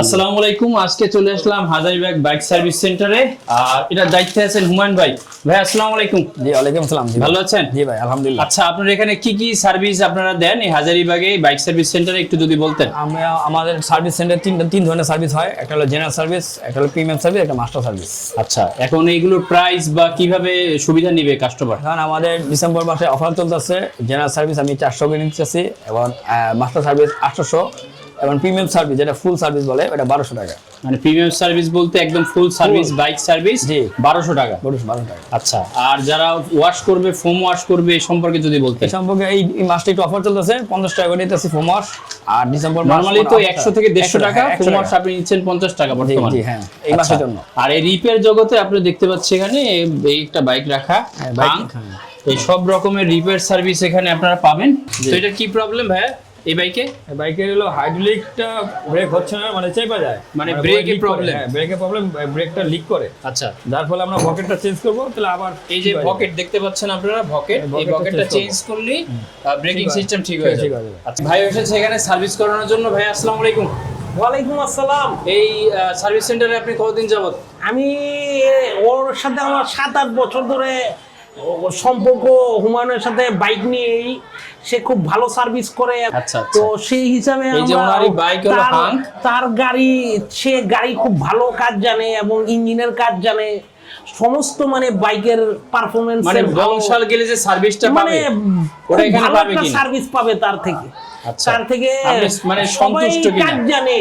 আসসালামু আলাইকুম। আজকে চলে আসলাম হাজারীবাগ বাইক সার্ভিস সেন্টারে। আর এটার দায়িত্বে আছেন হুমায়ুন ভাই। ভাই আসসালামু আলাইকুম। জি ওয়ালাইকুম আসসালাম। ভালো আছেন? জি ভাই আলহামদুলিল্লাহ। আচ্ছা, আপনার এখানে কি কি সার্ভিস আপনারা দেন এই হাজারীবাগে বাইক সার্ভিস সেন্টারে, একটু যদি বলতেন। আমাদের সার্ভিস সেন্টার তিন ধরনের সার্ভিস হয়, একটা হলো জেনারেল সার্ভিস, একটা হলো প্রিমিয়াম সার্ভিস, একটা মাস্টার সার্ভিস। আচ্ছা, এখন এইগুলোর প্রাইস বা কিভাবে সুবিধা নিবে কাস্টমার? কারণ আমাদের ডিসেম্বর মাসে অফার চলতেছে। জেনারেল সার্ভিস আমি 400 করে নিতেছি এবং মাস্টার সার্ভিস 800 এবং প্রিমিয়াম সার্ভিস যেটা ফুল সার্ভিস বলে ওটা 1200 টাকা। মানে প্রিমিয়াম সার্ভিস বলতে একদম ফুল সার্ভিস বাইক সার্ভিস জি 1200 টাকা। 1200 টাকা। আচ্ছা, আর যারা ওয়াশ করবে, ফোম ওয়াশ করবে, এই সম্পর্কে যদি বলতেন। এই সম্পর্কে এই মাসটা একটু অফার চলতেছে, 50 টাকা করে নিতেছি ফোম ওয়াশ। আর ডিসেম্বর নরমালি তো 100 থেকে 150 টাকা, ফোম ওয়াশ আপনি নিচ্ছেন 50 টাকা বর্তমানে। জি হ্যাঁ, এই মাসের জন্য। আর এই রিপেয়ার জগতে আপনি দেখতে পাচ্ছেন এখানে এই একটা বাইক রাখা, এই সব রকমের রিপেয়ার সার্ভিস এখানে আপনারা পাবেন। তো এটা কি প্রবলেম ভাইয়া এই বাইকে? বাইকের হলো হাইড্রোলিকটা ব্রেক হচ্ছে না, মানে চেপে যায়, মানে ব্রেকের প্রবলেম। হ্যাঁ ব্রেকের প্রবলেম, ব্রেকটা লিক করে। আচ্ছা, যার ফলে আমরা বকেটটা চেঞ্জ করব, তাহলে আবার এই যে বকেট দেখতে পাচ্ছেন আপনারা, বকেট, এই বকেটটা চেঞ্জ করলেই ব্রেকিং সিস্টেম ঠিক হয়ে যাবে। আচ্ছা, ভাই এসেছে এখানে সার্ভিস করানোর জন্য। ভাই আসসালামু আলাইকুম। ওয়ালাইকুম আসসালাম। এই সার্ভিস সেন্টারে আপনি কতদিন যাবত? আমি ওর সাথে আমার 7-8 বছর ধরে সম্পর্ক। হুমায়ুনের সাথে বাইক নিয়েই সে খুব ভালো সার্ভিস করে। আচ্ছা, তো সেই হিসাবে এই যে ওনারই বাইক হলো হাঙ্ক, তার গাড়ি, সে গাড়ি খুব ভালো কাজ জানে এবং ইঞ্জিনের কাজ জানে, সমস্ত মানে বাইকের পারফরম্যান্স, মানে বংশাল গেলে যে সার্ভিসটা পাবে ওটা এখানে পাবে কি? সার্ভিস পাবে তার থেকে। আচ্ছা, তার থেকে মানে সবাই সন্তুষ্ট কিনা? কাজ জানে,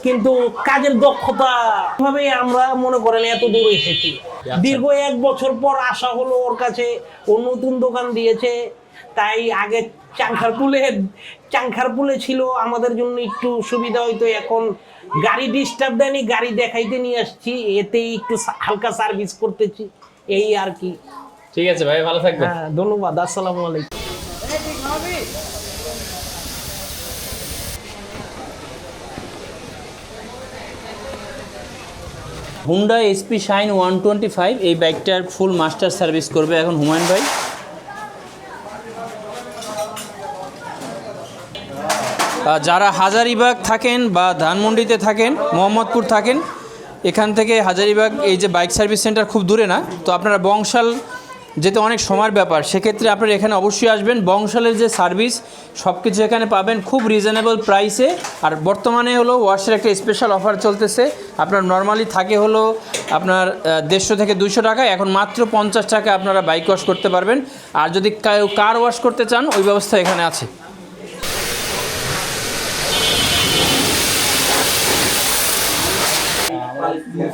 কিন্তু কাজের দক্ষতা ভাবে আমরা মনে করেন এত দূর এসেছি। দীর্ঘ 1 বছর পর আসা হলো ওর কাছে। ও নতুন দোকান দিয়েছে, তাই আগে চাংখারপুলে ছিল, আমাদের জন্য একটু সুবিধা হইতো। এখন গাড়ি ডিস্টার্ব দেয়নি, গাড়ি দেখাইতে নিয়ে আসছি, এতেই একটু হালকা সার্ভিস করতেছি, এই আর কি। ঠিক আছে ভাই, ভালো থাকবেন। হ্যাঁ ধন্যবাদ, আসসালামু আলাইকুম। হুন্ডা এসপি শাইন 125 এই বাইকটার ফুল মাস্টার সার্ভিস করবে এখন হুমায়ুন ভাই। যারা হাজারীবাগ থাকেন বা ধানমন্ডিতে থাকেন, মোহাম্মদপুর থাকেন, এখান থেকে হাজারীবাগ এই যে বাইক সার্ভিস সেন্টার খুব দূরে না, তো আপনারা বংশাল যেতে অনেক সময়ের ব্যাপার, সেক্ষেত্রে আপনারা এখানে অবশ্যই আসবেন। বংশালের যে সার্ভিস সব কিছু এখানে পাবেন খুব রিজনেবল প্রাইসে। আর বর্তমানে হলো ওয়াশের একটা স্পেশাল অফার চলতেছে। আপনার নর্মালি থাকে হলো আপনার 150 থেকে 200 টাকা, এখন মাত্র 50 টাকা আপনারা বাইক ওয়াশ করতে পারবেন। আর যদি কার ওয়াশ করতে চান, ওই ব্যবস্থা এখানে আছে।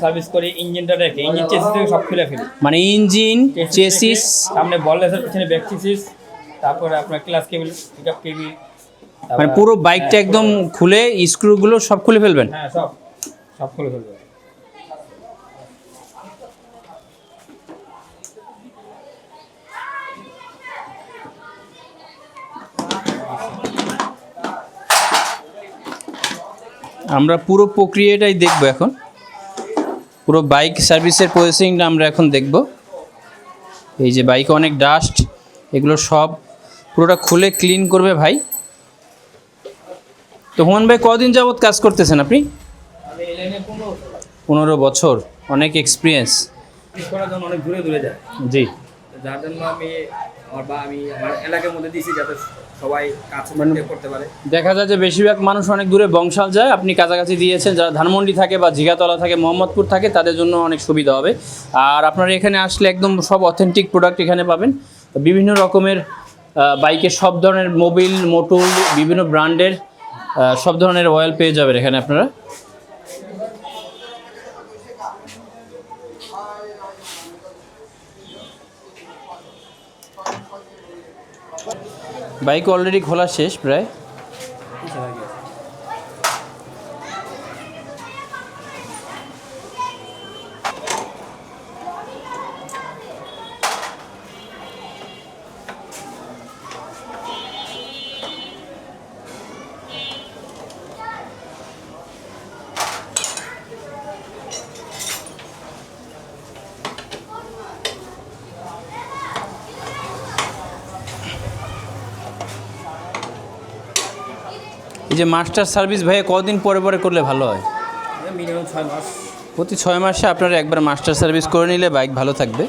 সার্ভিস করে ইঞ্জিনটা রেখে ইঞ্জিন চেসিস থেকে সব খুলে ফেলি, মানে ইঞ্জিন, চেসিস, সামনে বললেসের পিছনে ব্যাক চেসিস, তারপরে আপনার ক্লাস কেবল, পিকআপ কেবল, মানে পুরো বাইকটা একদম খুলে স্ক্রুগুলো সব খুলে ফেলবেন। হ্যাঁ সব খুলে ফেলবেন। আমরা পুরো প্রক্রিয়াটাই দেখব এখন। পুরো বাইক সার্ভিসের প্রসেসিংটা আমরা এখন দেখব। এই যে বাইকে অনেক ডাস্ট, এগুলো সব পুরোটা খুলে ক্লিন করবে ভাই। তো হুমায়ুন ভাই কদিন যাবত কাজ করতেছেন আপনি? 15 বছর, অনেক এক্সপিরিয়েন্স। করার জন্য অনেক দূরে যায়, জি, যার জন্য আমি আমার এলাকার মধ্যে দিয়েছি, যাতে সবাই কাজ করতে পারে। দেখা যায় যে বেশিরভাগ মানুষ অনেক দূরে বংশাল যায়, আপনি কাছাকাছি দিয়েছেন। যারা ধানমন্ডি থাকে বা জিগাতলা থাকে, মোহাম্মদপুর থাকে, তাদের জন্য অনেক সুবিধা হবে। আর আপনারা এখানে আসলে একদম সব অথেন্টিক প্রোডাক্ট এখানে পাবেন। বিভিন্ন রকমের বাইকের সব ধরনের মোবিল, মোটুল, বিভিন্ন ব্র্যান্ডের সব ধরনের অয়েল পেয়ে যাবেন এখানে আপনারা। বাইক অলরেডি খোলা শেষ প্রায়। এই যে মাস্টার সার্ভিস ভাইয়া কদিন পরে পরে করলে ভালো হয়? মিনিমাম 6 মাস। প্রতি 6 মাসে আপনারা একবার মাস্টার সার্ভিস করে নিলে বাইক ভালো থাকবে।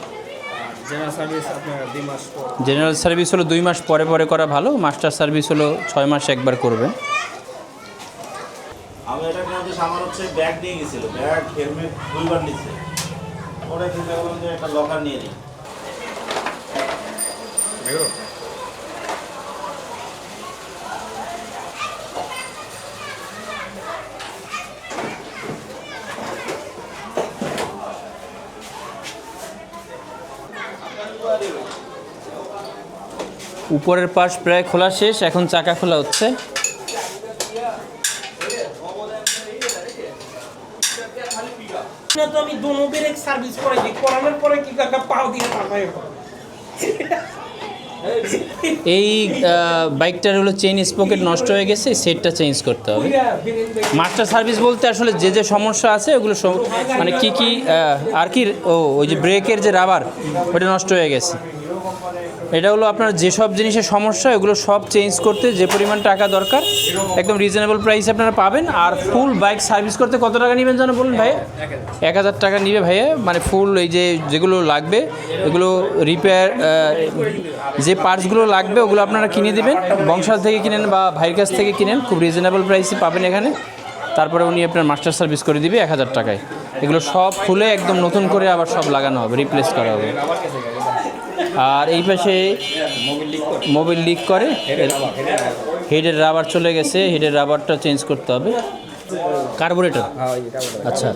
জেনারেল সার্ভিস আপনার 2 মাস পর। জেনারেল সার্ভিস হলো 2 মাস পরে পরে করা ভালো, মাস্টার সার্ভিস হলো 6 মাসে একবার করবেন। আমি এটার মধ্যে আমার হচ্ছে ব্যাগ নিয়ে গেছিল, ব্যাগ হেলমেট 2বার নিচ্ছে, ওটা চিন্তা করলাম যে একটা লকার নিয়ে নিই। উপরের পাশ প্রায় খোলা শেষ, এখন চাকা খোলা হচ্ছে। তো আমি দোনো ব্রেক সার্ভিস করাইছি, করানোর পরে কি কাকা পাও দিয়ে পাঠাই। এই বাইকটার হলো চেইন স্পকেট নষ্ট হয়ে গেছে, সেটটা চেঞ্জ করতে হবে। মাস্টার সার্ভিস বলতে আসলে যে যে সমস্যা আছে ওগুলো মানে কি কি আর কি, ওই যে ব্রেকের যে রাবার ওটা নষ্ট হয়ে গেছে। এটা হলো আপনার যেসব জিনিসের সমস্যা এগুলো সব চেঞ্জ করতে যে পরিমাণ টাকা দরকার একদম রিজনেবল প্রাইসে আপনারা পাবেন। আর ফুল বাইক সার্ভিস করতে কত টাকা নেবেন যেন বলুন ভাইয়া? 1000 টাকা নিবে ভাইয়া, মানে ফুল এই যে যেগুলো লাগবে এগুলো রিপেয়ার, যে পার্টসগুলো লাগবে ওগুলো আপনারা কিনে দেবেন, বংশাল থেকে কিনেন বা ভাইয়ের কাছ থেকে কিনেন, খুব রিজনেবল প্রাইসে পাবেন এখানে। তারপরে উনি আপনার মাস্টার সার্ভিস করে দিবে 1000 টাকায়। এগুলো সব খুলে একদম নতুন করে আবার সব লাগানো হবে, রিপ্লেস করা হবে। আর এই পাশে মোবিল লিক করে, হেডের রাবার চলে গেছে, হেডের রাবারটা চেঞ্জ করতে হবে। কার্বোরেটর, আচ্ছা,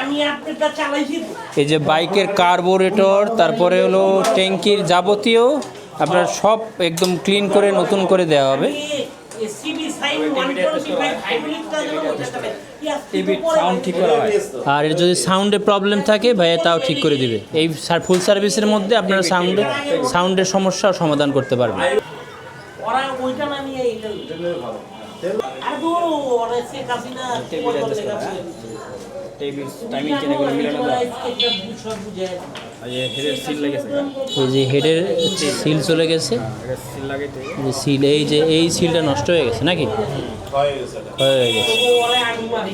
আমি আপনারটা চালাইছি। এই যে বাইকের কার্বোরেটর, তারপরে হলো ট্যাঙ্কির যাবতীয় আপনার সব একদম ক্লিন করে নতুন করে দেওয়া হবে। সিবি সাইন 125 হাইব্রিডটা যেন বলতে হবে। সাউন্ড ঠিক করা হয়। আর এর যদি সাউন্ডে প্রবলেম থাকে ভাইয়া তাও ঠিক করে দিবে। এই ফুল সার্ভিসের মধ্যে আপনারা সাউন্ডের সমস্যাও সমাধান করতে পারবেন। ওরা ওইটা না নিয়ে এইটা ভালো। আর দূর ওরা সে কাসিনা বল বলে কাছে। টাইমিং চেন এগুলো মিলানো যায়। এই হেডের সিল লেগেছে। এই যে হেডের সিল চলে গেছে, সিল লাগে তো। যে সিল, এই যে এই সিলটা নষ্ট হয়ে গেছে নাকি? হয়ে গেছে। ওরা আগুন মারি।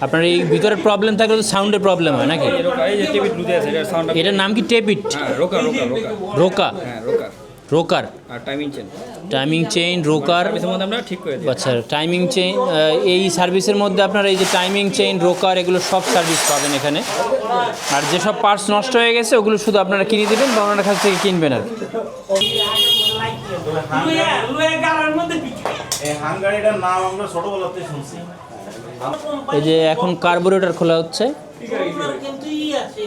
আপনার এই ভিতরে প্রবলেম থাকলে তো সাউন্ডের প্রবলেম হয় নাকি? এই যে টেবিট লুতে আছে, এটার সাউন্ড। এটার নাম কি? টেপিট? হ্যাঁ, রোকা। রোকা, হ্যাঁ, রোকা। রোকার, আর timing chain. Timing chain, rocker. সার্ভিসের মধ্যে আমরা ঠিক করে দিই। আচ্ছা, টাইমিং চেইন, এই সার্ভিসের মধ্যে আপনার এই যে টাইমিং চেইন, রোকার, এগুলো সব সার্ভিস পাবেন এখানে। আর যেসব পার্টস নষ্ট হয়ে গেছে ওগুলো শুধু আপনারা কিনে দেবেন বা ওনার কাছ থেকে কিনবেন আর কি। লুয়ে গালার মধ্যে এই হাঙ্গারিটার নাম আমরা ছোটবেলাতে শুনছি। এই যে এখন কার্বোরেটর খোলা হচ্ছে। কিন্তু ই আছে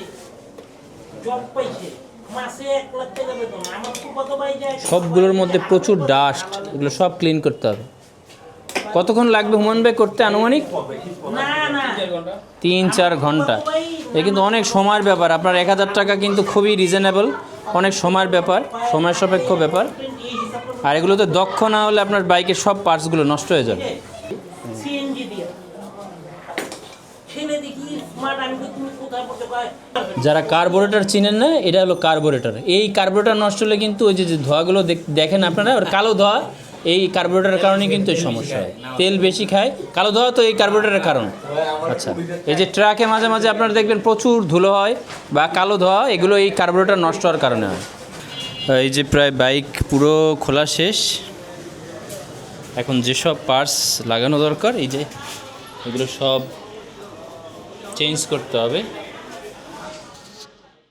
জব পাইছে মাসে 1 লাখ টাকা বেতন। আমার তো কত পাই যায়। সবগুলোর মধ্যে প্রচুর ডাস্ট, এগুলো সব ক্লিন করতে হবে। কতক্ষণ লাগবে হুমান ভাই করতে আনুমানিক? না না 3-4 ঘন্টা। এ কিন্তু অনেক সময়ের ব্যাপার। আপনার 1000 টাকা কিন্তু খুবই রিজনেবল, অনেক সময়ের ব্যাপার, সময় সাপেক্ষ ব্যাপার। আর এগুলোতে দক্ষ না হলে আপনার বাইকের সব পার্টসগুলো নষ্ট হয়ে যাবে। সিএনজি দিয়ে ছেলে দেখি স্মার্ট। আমি তো তুমি কোথায় পড়তে পাই। যারা কার্বোরেটর চিনেন না, এটা হলো কার্বোরেটর। এই কার্বোরেটর নষ্ট হলে কিন্তু ওই যে যে ধোঁয়াগুলো দেখেন আপনারা, ওর কালো ধোঁয়া, এই কার্বোরেটরের কারণে কিন্তু এই সমস্যা হয়। তেল বেশি খায়, কালো ধোঁয়া তো এই কার্বোরেটরের কারণ। আচ্ছা, এই যে ট্রাকে মাঝে মাঝে আপনারা দেখবেন প্রচুর ধুলো হয় বা কালো ধোঁয়া, এগুলো এই কার্বোরেটর নষ্ট হওয়ার কারণে হয়। এই যে প্রায় বাইক পুরো খোলা শেষ। এখন যেসব পার্টস লাগানো দরকার এই যে এগুলো সব চেঞ্জ করতে হবে।